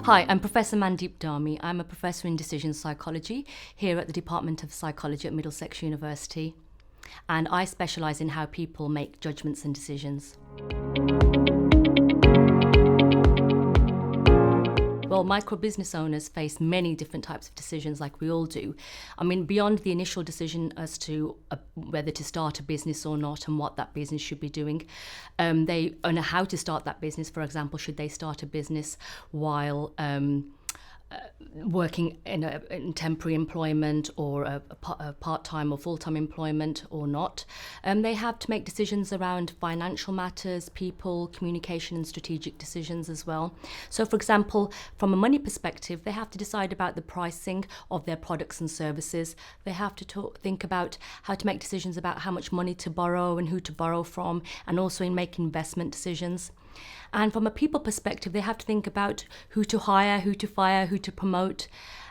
Hi, I'm Professor Mandeep Dhami. I'm a professor in decision psychology here at the Department of Psychology at Middlesex University, and I specialise in how people make judgments and decisions. Well, micro business owners face many different types of decisions like we all do. I mean, beyond the initial decision as to whether to start a business or not and what that business should be doing, they know how to start that business. For example, should they start a business while working in temporary employment or a part-time or full-time employment or not. They have to make decisions around financial matters, people, communication and strategic decisions as well. So for example, from a money perspective, they have to decide about the pricing of their products and services. They have to think about how to make decisions about how much money to borrow and who to borrow from, and also in making investment decisions. And from a people perspective, they have to think about who to hire, who to fire, who to promote.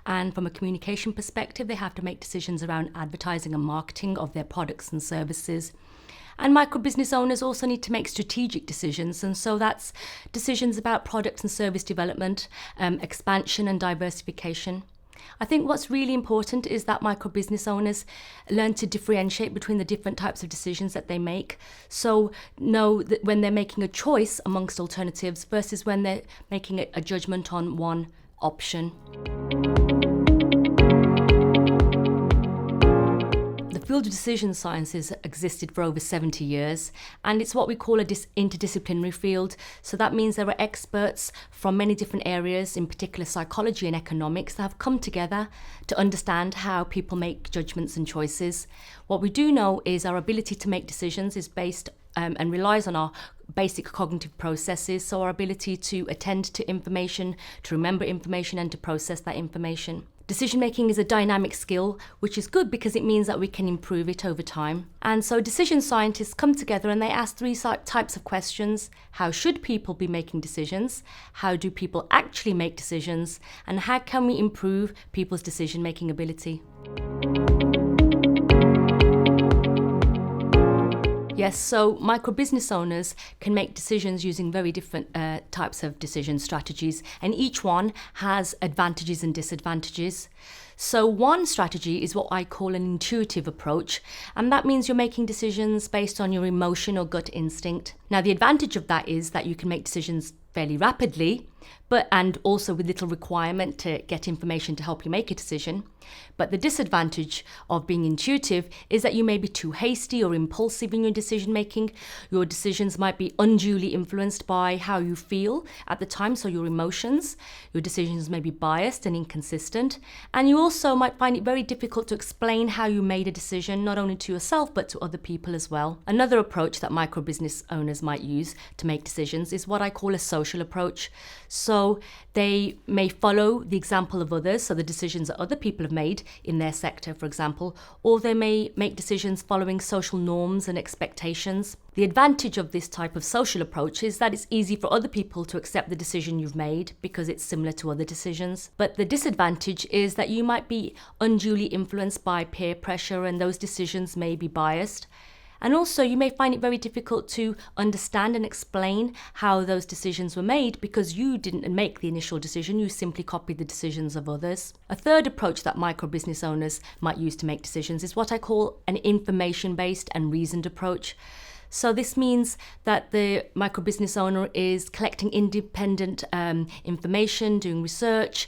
And from a communication perspective, they have to make decisions around advertising and marketing of their products and services. And micro business owners also need to make strategic decisions. And so that's decisions about products and service development, expansion and diversification. I think what's really important is that micro business owners learn to differentiate between the different types of decisions that they make. So know that when they're making a choice amongst alternatives versus when they're making a judgment on one option. The field of decision sciences existed for over 70 years, and it's what we call a interdisciplinary field. So that means there are experts from many different areas, in particular psychology and economics, that have come together to understand how people make judgments and choices. What we do know is our ability to make decisions is based and relies on our basic cognitive processes, so our ability to attend to information, to remember information and to process that information. Decision making is a dynamic skill, which is good because it means that we can improve it over time. And so decision scientists come together and they ask three types of questions. How should people be making decisions? How do people actually make decisions? And how can we improve people's decision making ability? Yes, so micro business owners can make decisions using very different types of decision strategies, and each one has advantages and disadvantages. So one strategy is what I call an intuitive approach, and that means you're making decisions based on your emotion or gut instinct. Now, the advantage of that is that you can make decisions fairly rapidly, and also with little requirement to get information to help you make a decision. But the disadvantage of being intuitive is that you may be too hasty or impulsive in your decision making. Your decisions might be unduly influenced by how you feel at the time, so your emotions. Your decisions may be biased and inconsistent. And you also might find it very difficult to explain how you made a decision, not only to yourself, but to other people as well. Another approach that micro business owners might use to make decisions is what I call a social approach. So they may follow the example of others, so the decisions that other people have made in their sector, for example, or they may make decisions following social norms and expectations. The advantage of this type of social approach is that it's easy for other people to accept the decision you've made because it's similar to other decisions. But the disadvantage is that you might be unduly influenced by peer pressure and those decisions may be biased. And also you may find it very difficult to understand and explain how those decisions were made because you didn't make the initial decision, you simply copied the decisions of others. A third approach that micro business owners might use to make decisions is what I call an information-based and reasoned approach. So this means that the micro business owner is collecting independent information, doing research,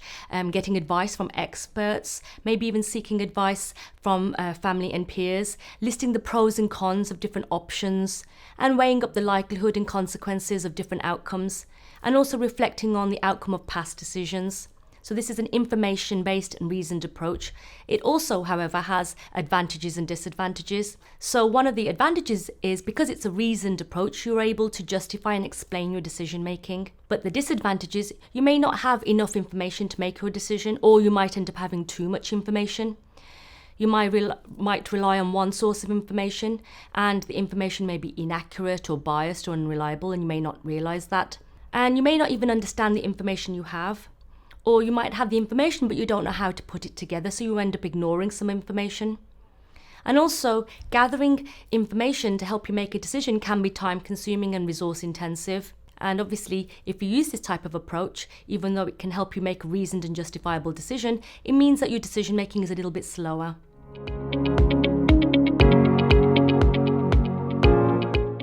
getting advice from experts, maybe even seeking advice from family and peers, listing the pros and cons of different options, and weighing up the likelihood and consequences of different outcomes, and also reflecting on the outcome of past decisions. So this is an information-based and reasoned approach. It also, however, has advantages and disadvantages. So one of the advantages is because it's a reasoned approach, you're able to justify and explain your decision making. But the disadvantage is you may not have enough information to make your decision, or you might end up having too much information. You might rely on one source of information, and the information may be inaccurate or biased or unreliable, and you may not realize that. And you may not even understand the information you have. Or you might have the information, but you don't know how to put it together, so you end up ignoring some information. And also, gathering information to help you make a decision can be time-consuming and resource-intensive. And obviously, if you use this type of approach, even though it can help you make a reasoned and justifiable decision, it means that your decision making is a little bit slower.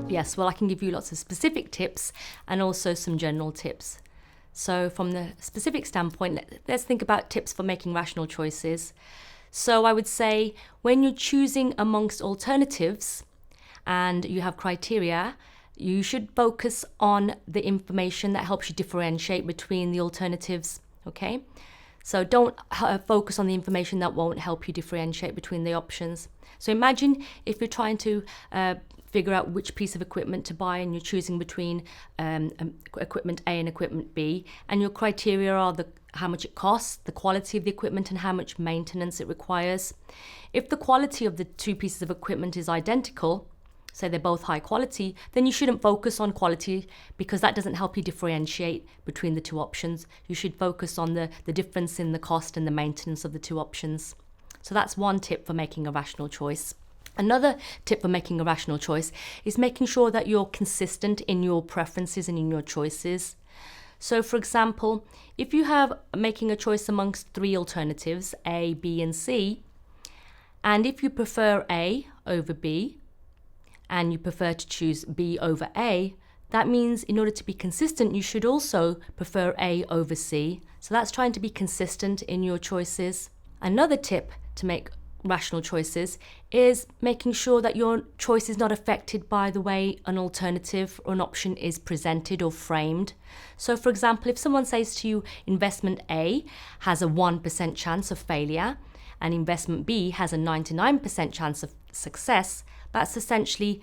Yes, well, I can give you lots of specific tips and also some general tips. So from the specific standpoint, let's think about tips for making rational choices. So I would say when you're choosing amongst alternatives and you have criteria, you should focus on the information that helps you differentiate between the alternatives, okay? So don't focus on the information that won't help you differentiate between the options. So imagine if you're trying to figure out which piece of equipment to buy and you're choosing between equipment A and equipment B, and your criteria are how much it costs, the quality of the equipment, and how much maintenance it requires. If the quality of the two pieces of equipment is identical, say they're both high quality, then you shouldn't focus on quality because that doesn't help you differentiate between the two options. You should focus on the difference in the cost and the maintenance of the two options. So that's one tip for making a rational choice. Another tip for making a rational choice is making sure that you're consistent in your preferences and in your choices. So for example, if you have making a choice amongst three alternatives, A, B, and C, and if you prefer A over B, and you prefer to choose B over A, that means in order to be consistent, you should also prefer A over C. So that's trying to be consistent in your choices. Another tip to make rational choices is making sure that your choice is not affected by the way an alternative or an option is presented or framed. So for example, if someone says to you investment A has a 1% chance of failure and investment B has a 99% chance of success, that's essentially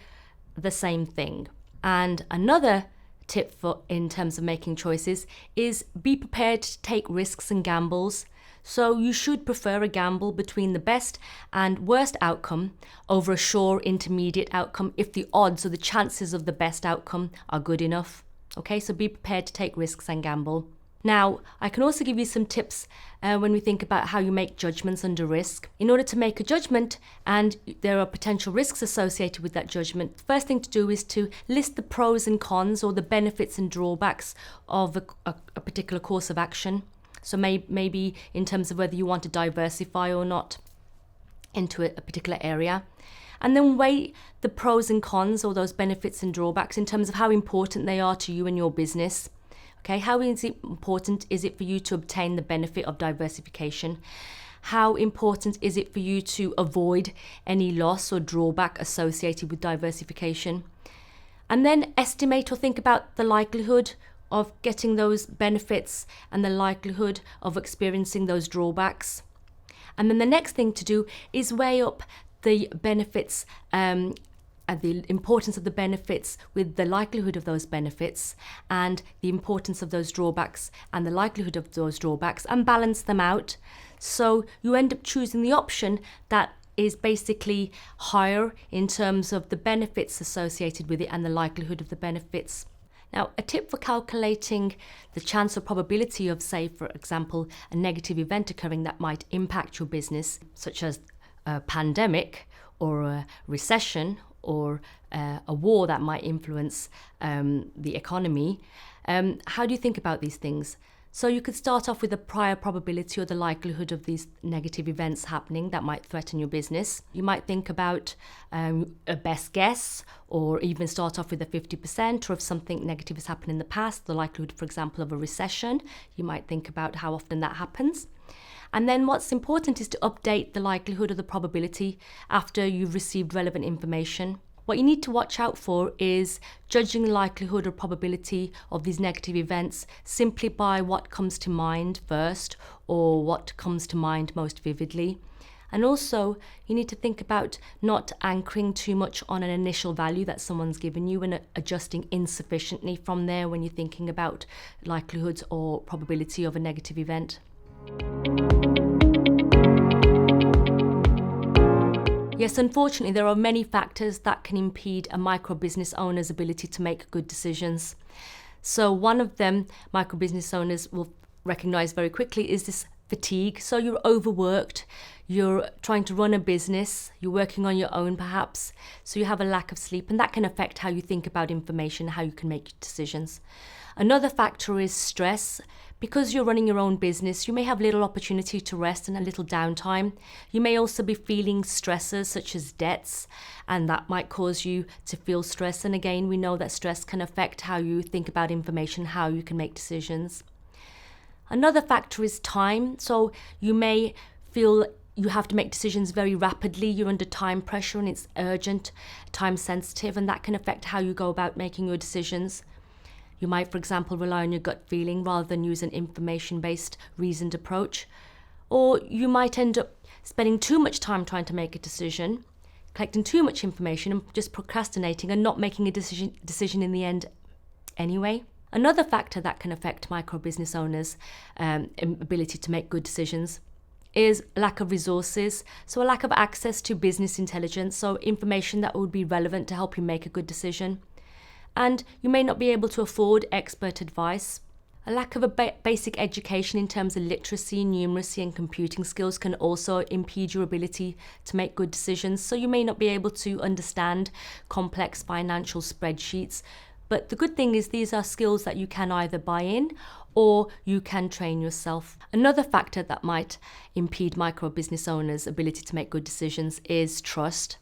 the same thing. And another tip in terms of making choices is be prepared to take risks and gambles. So you should prefer a gamble between the best and worst outcome over a sure intermediate outcome if the odds or the chances of the best outcome are good enough. Okay, so be prepared to take risks and gamble. Now, I can also give you some tips when we think about how you make judgments under risk. In order to make a judgment, and there are potential risks associated with that judgment, the first thing to do is to list the pros and cons or the benefits and drawbacks of a particular course of action. So maybe in terms of whether you want to diversify or not into a particular area. And then weigh the pros and cons or those benefits and drawbacks in terms of how important they are to you and your business. Okay, how important is it for you to obtain the benefit of diversification? How important is it for you to avoid any loss or drawback associated with diversification? And then estimate or think about the likelihood of getting those benefits and the likelihood of experiencing those drawbacks. And then the next thing to do is weigh up the benefits and the importance of the benefits with the likelihood of those benefits and the importance of those drawbacks and the likelihood of those drawbacks, and balance them out. So you end up choosing the option that is basically higher in terms of the benefits associated with it and the likelihood of the benefits. Now, a tip for calculating the chance or probability of, say, for example, a negative event occurring that might impact your business, such as a pandemic or a recession or a war that might influence the economy. How do you think about these things? So you could start off with a prior probability or the likelihood of these negative events happening that might threaten your business. You might think about a best guess, or even start off with a 50%, or if something negative has happened in the past, the likelihood, for example, of a recession. You might think about how often that happens. And then what's important is to update the likelihood or the probability after you've received relevant information. What you need to watch out for is judging the likelihood or probability of these negative events simply by what comes to mind first or what comes to mind most vividly. And also, you need to think about not anchoring too much on an initial value that someone's given you and adjusting insufficiently from there when you're thinking about likelihoods or probability of a negative event. Yes, unfortunately, there are many factors that can impede a micro business owner's ability to make good decisions. So one of them micro business owners will recognize very quickly is this fatigue. So you're overworked, you're trying to run a business, you're working on your own perhaps, so you have a lack of sleep, and that can affect how you think about information, how you can make decisions. Another factor is stress. Because you're running your own business, you may have little opportunity to rest and a little downtime. You may also be feeling stressors such as debts, and that might cause you to feel stress. And again, we know that stress can affect how you think about information, how you can make decisions. Another factor is time. So you may feel you have to make decisions very rapidly. You're under time pressure and it's urgent, time sensitive, and that can affect how you go about making your decisions. You might, for example, rely on your gut feeling rather than use an information-based, reasoned approach. Or you might end up spending too much time trying to make a decision, collecting too much information and just procrastinating and not making a decision in the end anyway. Another factor that can affect micro business owners' ability to make good decisions is lack of resources. So a lack of access to business intelligence, so information that would be relevant to help you make a good decision. And you may not be able to afford expert advice. A lack of a basic education in terms of literacy, numeracy and computing skills can also impede your ability to make good decisions. So you may not be able to understand complex financial spreadsheets. But the good thing is these are skills that you can either buy in or you can train yourself. Another factor that might impede micro business owners' ability to make good decisions is trust.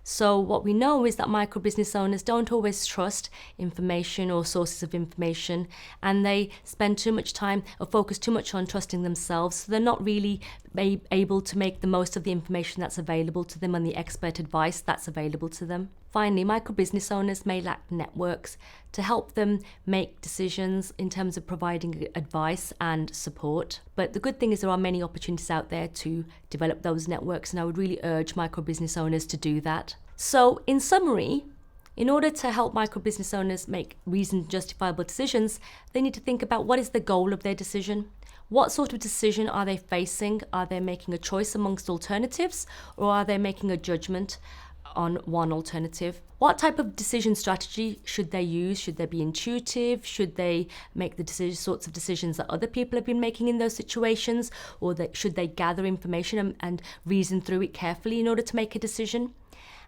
So what we know is that micro business owners don't always trust information or sources of information, and they spend too much time or focus too much on trusting themselves. So they're not really able to make the most of the information that's available to them and the expert advice that's available to them. Finally, micro business owners may lack networks to help them make decisions in terms of providing advice and support. But the good thing is there are many opportunities out there to develop those networks, and I would really urge micro business owners to do that. So in summary, in order to help micro business owners make reasoned, justifiable decisions, they need to think about what is the goal of their decision. What sort of decision are they facing? Are they making a choice amongst alternatives, or are they making a judgment on one alternative? What type of decision strategy should they use? Should they be intuitive? Should they make the sorts of decisions that other people have been making in those situations? Or should they gather information and reason through it carefully in order to make a decision?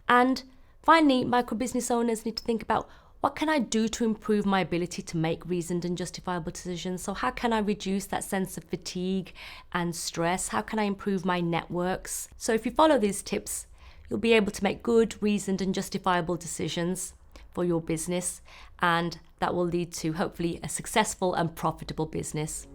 And finally, micro business owners need to think about, what can I do to improve my ability to make reasoned and justifiable decisions? So how can I reduce that sense of fatigue and stress? How can I improve my networks? So if you follow these tips, you'll be able to make good, reasoned and justifiable decisions for your business, and that will lead to hopefully a successful and profitable business.